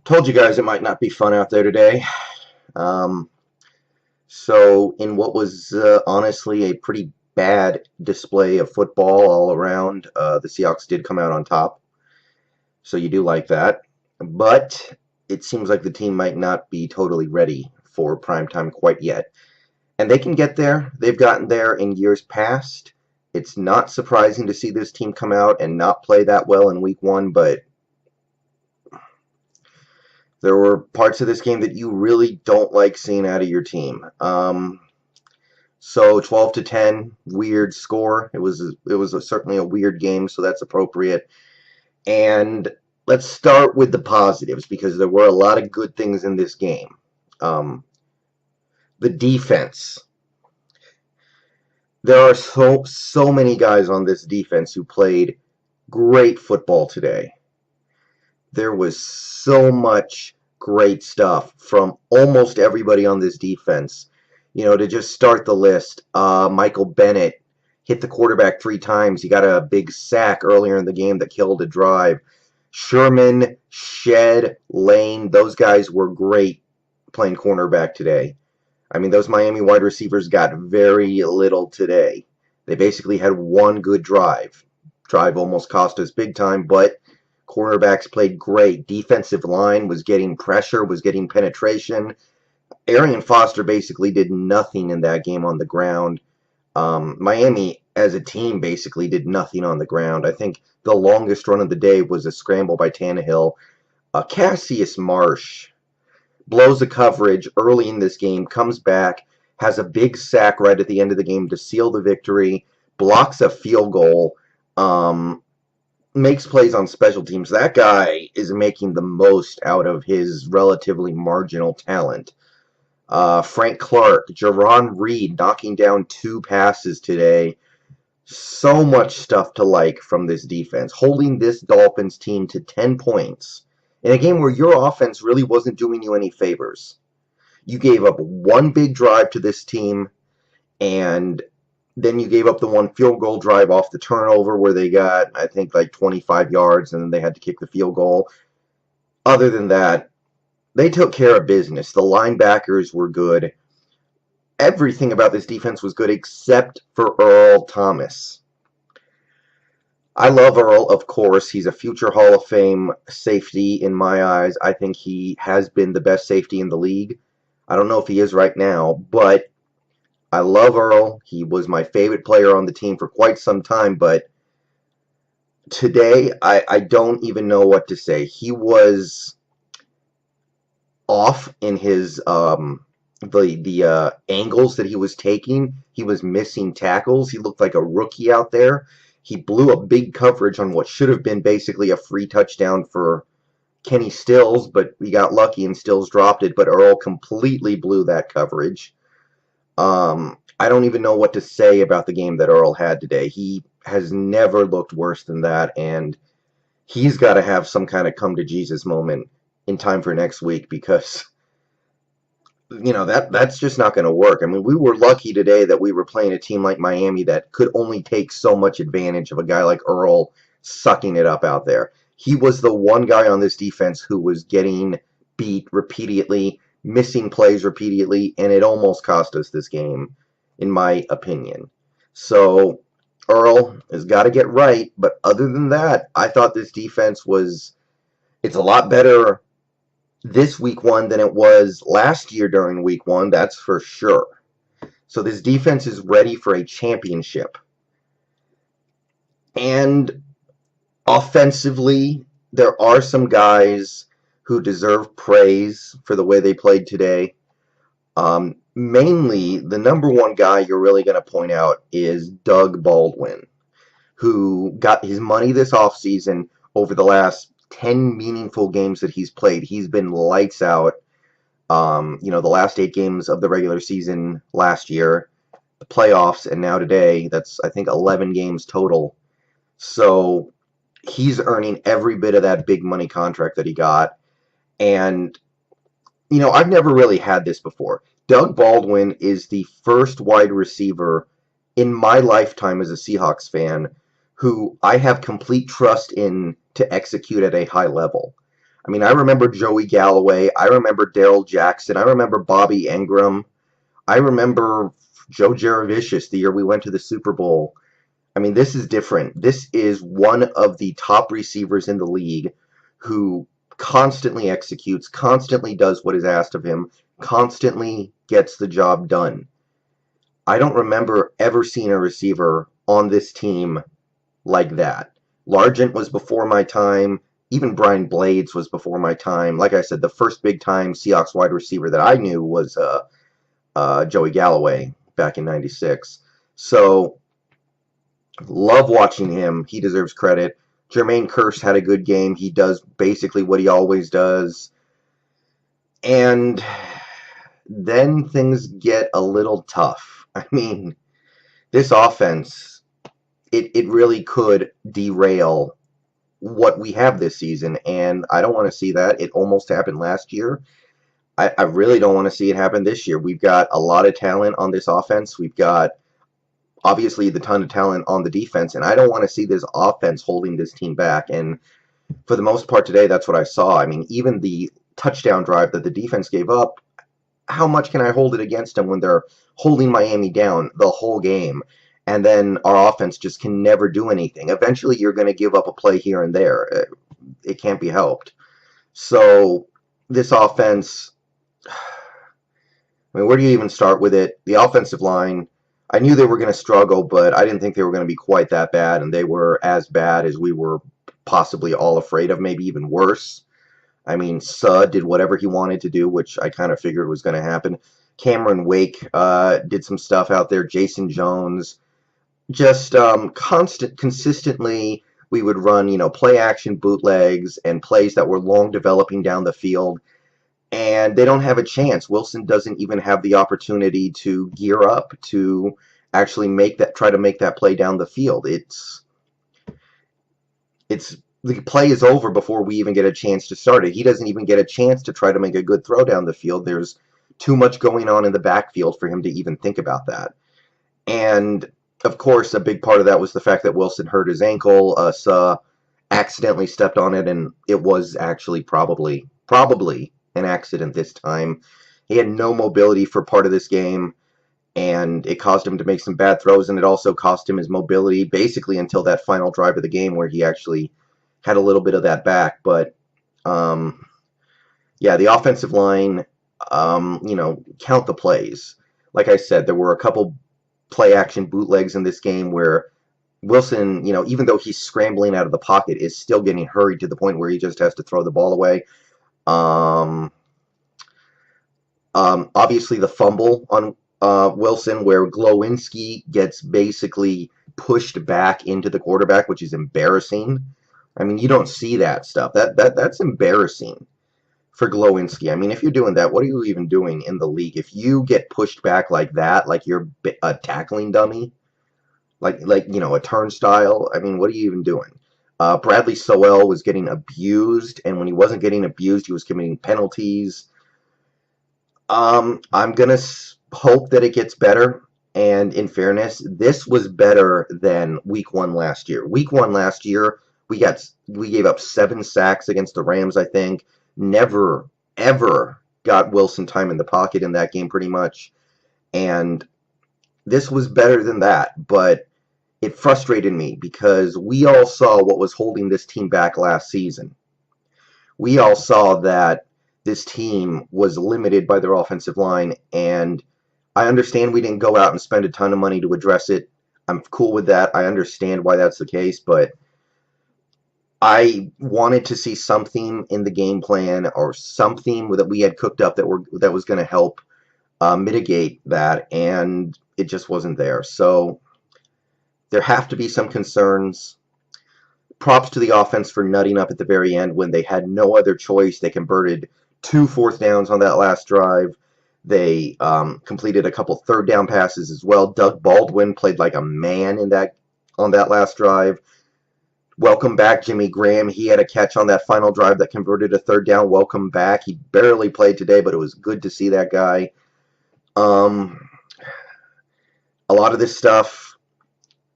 Told you guys it might not be fun out there today. Um, so, in what was honestly a pretty bad display of football all around, the Seahawks did come out on top. So, you do like that. But it seems like the team might not be totally ready for prime time quite yet. And they can get there. They've gotten there in years past. It's not surprising to see this team come out and not play that well in week one, but there were parts of this game that you really don't like seeing out of your team. So 12-10, weird score. Certainly a weird game, so that's appropriate. And let's start with the positives because there were a lot of good things in this game. The defense. There are so many guys on this defense who played great football today. There was so much great stuff from almost everybody on this defense. To just start the list, Michael Bennett hit the quarterback 3 times. He got a big sack earlier in the game that killed a drive. Sherman, Shed, Lane, those guys were great playing cornerback today. I mean, those Miami wide receivers got very little today. They basically had one good drive. Drive almost cost us big time, but cornerbacks played great. Defensive line was getting pressure, was getting penetration. Arian Foster basically did nothing in that game on the ground. Miami, as a team, basically did nothing on the ground. I think the longest run of the day was a scramble by Tannehill. Cassius Marsh blows the coverage early in this game, comes back, has a big sack right at the end of the game to seal the victory, blocks a field goal, makes plays on special teams. That guy is making the most out of his relatively marginal talent. Frank Clark, Jaron Reed knocking down 2 passes today. So much stuff to like from this defense. Holding this Dolphins team to 10 points in a game where your offense really wasn't doing you any favors. You gave up one big drive to this team, and then you gave up the one field goal drive off the turnover where they got, I think, like 25 yards, and then they had to kick the field goal. Other than that, they took care of business. The linebackers were good. Everything about this defense was good except for Earl Thomas. I love Earl, of course. He's a future Hall of Fame safety in my eyes. I think he has been the best safety in the league. I don't know if he is right now, but I love Earl. He was my favorite player on the team for quite some time, but today I don't even know what to say. He was off in his the angles that he was taking. He was missing tackles. He looked like a rookie out there. He blew a big coverage on what should have been basically a free touchdown for Kenny Stills, but we got lucky and Stills dropped it, but Earl completely blew that coverage. I don't even know what to say about the game that Earl had today. He has never looked worse than that, and he's got to have some kind of come-to-Jesus moment in time for next week because that's just not going to work. I mean, we were lucky today that we were playing a team like Miami that could only take so much advantage of a guy like Earl sucking it up out there. He was the one guy on this defense who was getting beat repeatedly, missing plays repeatedly, and it almost cost us this game, in my opinion. So Earl has got to get right, but other than that, I thought this defense it's a lot better this week 1 than it was last year during week 1, that's for sure. So this defense is ready for a championship. And offensively, there are some guys who deserve praise for the way they played today. Mainly, the number one guy you're really going to point out is Doug Baldwin, who got his money this offseason over the last 10 meaningful games that he's played. He's been lights out. The last 8 games of the regular season last year, the playoffs, and now today, that's, I think, 11 games total. So he's earning every bit of that big money contract that he got. And, I've never really had this before. Doug Baldwin is the first wide receiver in my lifetime as a Seahawks fan who I have complete trust in to execute at a high level. I mean, I remember Joey Galloway. I remember Daryl Jackson. I remember Bobby Ingram. I remember Joe Jaravicius the year we went to the Super Bowl. I mean, this is different. This is one of the top receivers in the league who constantly executes, constantly does what is asked of him, constantly gets the job done. I don't remember ever seeing a receiver on this team like that. Largent was before my time. Even Brian Blades was before my time. Like I said, the first big time Seahawks wide receiver that I knew was Joey Galloway back in '96. So, love watching him. He deserves credit. Jermaine Kearse had a good game. He does basically what he always does. And then things get a little tough. I mean, this offense, it really could derail what we have this season, and I don't want to see that. It almost happened last year. I really don't want to see it happen this year. We've got a lot of talent on this offense. We've got obviously the ton of talent on the defense, and I don't want to see this offense holding this team back. And for the most part today, that's what I saw. I mean, even the touchdown drive that the defense gave up, how much can I hold it against them when they're holding Miami down the whole game? And then our offense just can never do anything. Eventually, you're going to give up a play here and there. It can't be helped. So this offense, I mean, where do you even start with it? The offensive line, I knew they were going to struggle, but I didn't think they were going to be quite that bad, and they were as bad as we were possibly all afraid of, maybe even worse. I mean, Sud did whatever he wanted to do, which I kind of figured was going to happen. Cameron Wake did some stuff out there. Jason Jones. Just consistently, we would run, play action bootlegs and plays that were long developing down the field, and they don't have a chance. Wilson doesn't even have the opportunity to gear up to actually try to make that play down the field. It's the play is over before we even get a chance to start it. He doesn't even get a chance to try to make a good throw down the field. There's too much going on in the backfield for him to even think about that. And of course, a big part of that was the fact that Wilson hurt his ankle. Accidentally stepped on it, and it was actually probably an accident this time. He had no mobility for part of this game, and it caused him to make some bad throws, and it also cost him his mobility basically until that final drive of the game where he actually had a little bit of that back. But yeah, the offensive line, count the plays. Like I said, there were a couple play action bootlegs in this game where Wilson, even though he's scrambling out of the pocket, is still getting hurried to the point where he just has to throw the ball away. Obviously the fumble on Wilson, where Glowinski gets basically pushed back into the quarterback, which is embarrassing. I mean, you don't see that stuff. That's embarrassing for Glowinski. I mean, if you're doing that, what are you even doing in the league? If you get pushed back like that, like you're a tackling dummy, like a turnstile, I mean, what are you even doing? Bradley Sowell was getting abused, and when he wasn't getting abused, he was committing penalties. I'm gonna hope that it gets better. And in fairness, this was better than Week 1 last year. Week 1 last year, we gave up 7 sacks against the Rams, I think. Never, ever got Wilson time in the pocket in that game, pretty much. And this was better than that, but it frustrated me because we all saw what was holding this team back last season. We all saw that this team was limited by their offensive line, and I understand we didn't go out and spend a ton of money to address it. I'm cool with that. I understand why that's the case, but I wanted to see something in the game plan or something that we had cooked up that was going to help mitigate that, and it just wasn't there. So there have to be some concerns. Props to the offense for nutting up at the very end when they had no other choice. They converted 2 fourth downs on that last drive. They completed a couple third down passes as well. Doug Baldwin played like a man on that last drive. Welcome back, Jimmy Graham. He had a catch on that final drive that converted a third down. Welcome back. He barely played today, but it was good to see that guy. A lot of this stuff,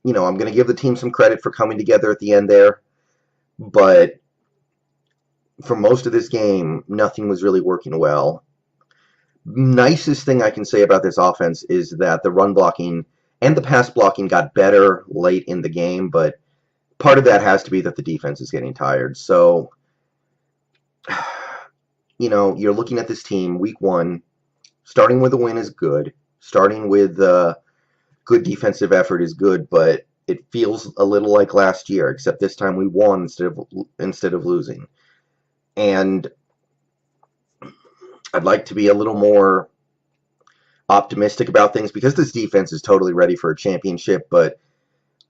I'm going to give the team some credit for coming together at the end there, but for most of this game, nothing was really working well. Nicest thing I can say about this offense is that the run blocking and the pass blocking got better late in the game, but part of that has to be that the defense is getting tired. So, you're looking at this team, week one, starting with a win is good. Starting with good defensive effort is good, but it feels a little like last year, except this time we won instead of losing. And I'd like to be a little more optimistic about things because this defense is totally ready for a championship, but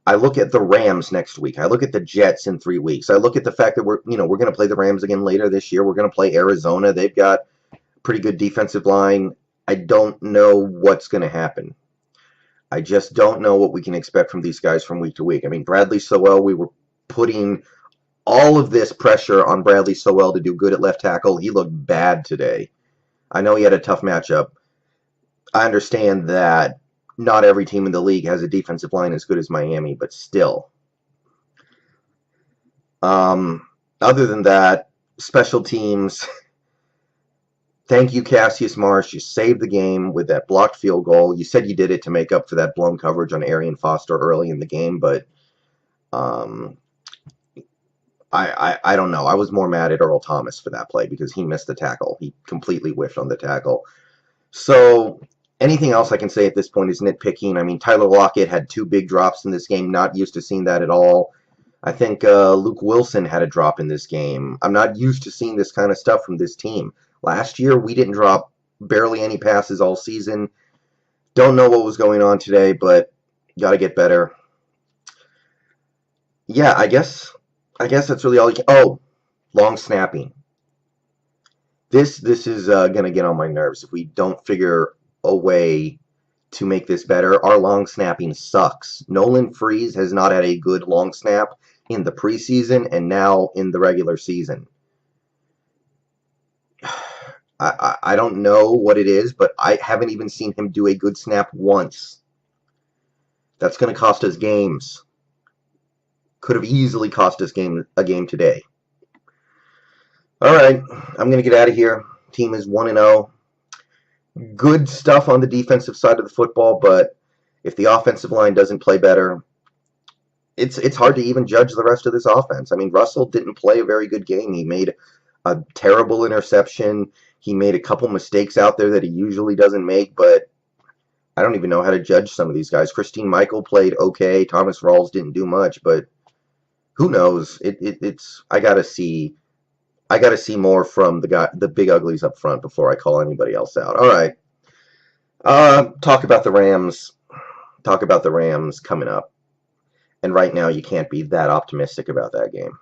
I look at the Rams next week. I look at the Jets in 3 weeks. I look at the fact that we're going to play the Rams again later this year. We're going to play Arizona. They've got pretty good defensive line. I don't know what's going to happen. I just don't know what we can expect from these guys from week to week. I mean, Bradley Sowell, we were putting all of this pressure on Bradley Sowell to do good at left tackle. He looked bad today. I know he had a tough matchup. I understand that not every team in the league has a defensive line as good as Miami, but still. Other than that, special teams. Thank you, Cassius Marsh. You saved the game with that blocked field goal. You said you did it to make up for that blown coverage on Arian Foster early in the game, but I don't know. I was more mad at Earl Thomas for that play because he missed the tackle. He completely whiffed on the tackle. So anything else I can say at this point is nitpicking. I mean, Tyler Lockett had 2 big drops in this game. Not used to seeing that at all. I think Luke Wilson had a drop in this game. I'm not used to seeing this kind of stuff from this team. Last year, we didn't drop barely any passes all season. Don't know what was going on today, but got to get better. Yeah, I guess that's really all you can. Oh, long snapping. This is going to get on my nerves if we don't figure a way to make this better. Our long snapping sucks. Nolan Freeze has not had a good long snap in the preseason and now in the regular season. I don't know what it is, but I haven't even seen him do a good snap once. That's going to cost us games. Could have easily cost us a game today. All right, I'm going to get out of here. Team is 1-0. Good stuff on the defensive side of the football, but if the offensive line doesn't play better, it's hard to even judge the rest of this offense. I mean, Russell didn't play a very good game. He made a terrible interception. He made a couple mistakes out there that he usually doesn't make, but I don't even know how to judge some of these guys. Christine Michael played okay. Thomas Rawls didn't do much, but who knows? It's I gotta see more from the big uglies up front before I call anybody else out. All right. Talk about the Rams. Talk about the Rams coming up. And right now, you can't be that optimistic about that game.